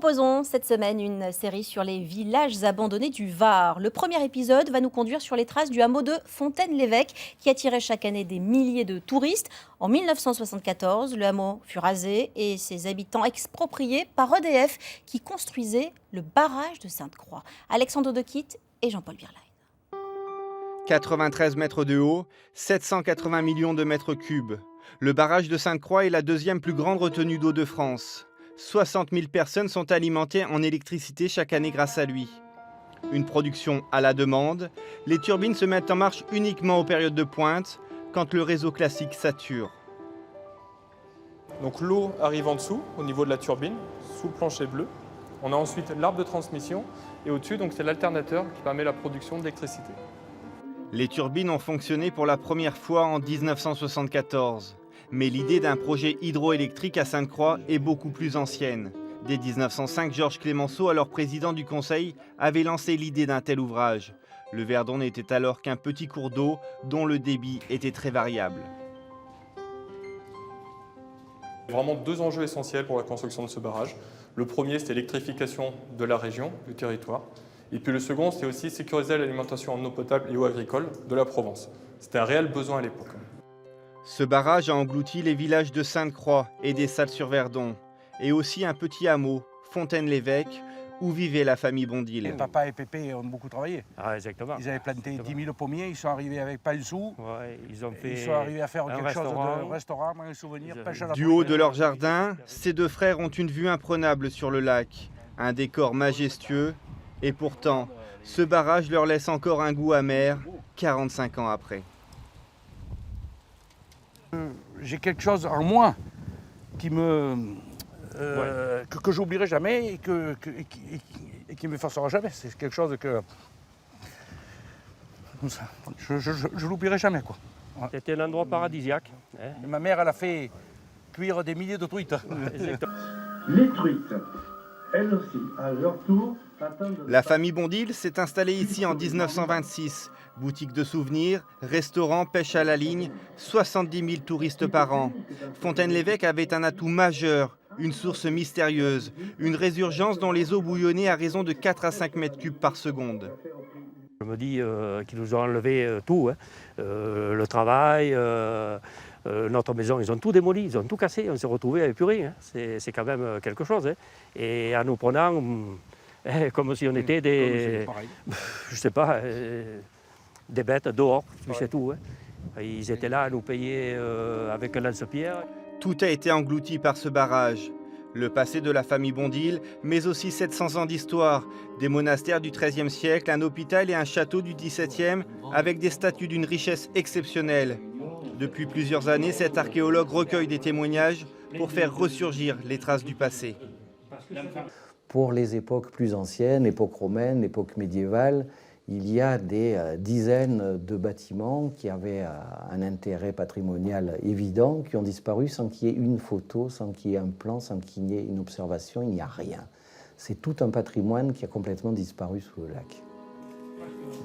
proposons cette semaine une série sur les villages abandonnés du Var. Le premier épisode va nous conduire sur les traces du hameau de Fontaine-l'Évêque qui attirait chaque année des milliers de touristes. En 1974, le hameau fut rasé et ses habitants expropriés par EDF qui construisait le barrage de Sainte-Croix. Alexandre Dequitte et Jean-Paul Birlein. 93 mètres de haut, 780 millions de mètres cubes. Le barrage de Sainte-Croix est la deuxième plus grande retenue d'eau de France. 60 000 personnes sont alimentées en électricité chaque année grâce à lui. Une production à la demande, les turbines se mettent en marche uniquement aux périodes de pointe, quand le réseau classique sature. Donc l'eau arrive en dessous, au niveau de la turbine, sous le plancher bleu. On a ensuite l'arbre de transmission et au-dessus, donc c'est l'alternateur qui permet la production d'électricité. Les turbines ont fonctionné pour la première fois en 1974. Mais l'idée d'un projet hydroélectrique à Sainte-Croix est beaucoup plus ancienne. Dès 1905, Georges Clemenceau, alors président du Conseil, avait lancé l'idée d'un tel ouvrage. Le Verdon n'était alors qu'un petit cours d'eau dont le débit était très variable. Il y a vraiment deux enjeux essentiels pour la construction de ce barrage. Le premier, c'était l'électrification de la région, du territoire. Et puis le second, c'était aussi sécuriser l'alimentation en eau potable et eau agricole de la Provence. C'était un réel besoin à l'époque. Ce barrage a englouti les villages de Sainte-Croix et des Salles-sur-Verdon, et aussi un petit hameau, Fontaine-l'Évêque, où vivait la famille Bondil. Papa et Pépé ont beaucoup travaillé. Ah, exactement. Ils avaient planté 10 000 pommiers, ils sont arrivés avec pas un sou. Ouais, ils sont arrivés à faire quelque chose de restaurant, un souvenir, pêche à la Du haut de leur jardin, ces deux frères ont une vue imprenable sur le lac, un décor majestueux, et pourtant, ce barrage leur laisse encore un goût amer, 45 ans après. J'ai quelque chose en moi qui me que j'oublierai jamais et qui me m'effacera jamais. C'est quelque chose que je l'oublierai jamais, quoi. Ouais. C'était un endroit paradisiaque. Hein. Ma mère, elle a fait cuire des milliers de truites. Les truites, elles aussi, à leur tour, attendent... La famille Bondil s'est installée ici en 1926. Boutique de souvenirs, restaurant, pêche à la ligne, 70 000 touristes par an. Fontaine-l'Évêque avait un atout majeur, une source mystérieuse, une résurgence dont les eaux bouillonnaient à raison de 4 à 5 mètres cubes par seconde. Je me dis qu'ils nous ont enlevé tout, hein. Le travail, notre maison, ils ont tout démoli, ils ont tout cassé, on s'est retrouvés avec plus rien. Hein. C'est quand même quelque chose. Hein. Et en nous prenant comme si on était des... je sais pas... des bêtes dehors, c'est tout. Hein. Ils étaient là à nous payer avec un lance-pierre. Tout a été englouti par ce barrage. Le passé de la famille Bondil, mais aussi 700 ans d'histoire, des monastères du XIIIe siècle, un hôpital et un château du XVIIe, avec des statues d'une richesse exceptionnelle. Depuis plusieurs années, cet archéologue recueille des témoignages pour faire ressurgir les traces du passé. Pour les époques plus anciennes, l'époque romaine, l'époque médiévale, il y a des dizaines de bâtiments qui avaient un intérêt patrimonial évident, qui ont disparu sans qu'il y ait une photo, sans qu'il y ait un plan, sans qu'il y ait une observation, il n'y a rien. C'est tout un patrimoine qui a complètement disparu sous le lac.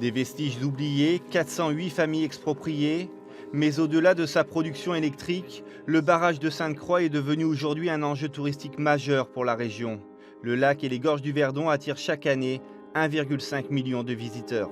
Des vestiges oubliés, 408 familles expropriées, mais au-delà de sa production électrique, le barrage de Sainte-Croix est devenu aujourd'hui un enjeu touristique majeur pour la région. Le lac et les gorges du Verdon attirent chaque année 1,5 million de visiteurs.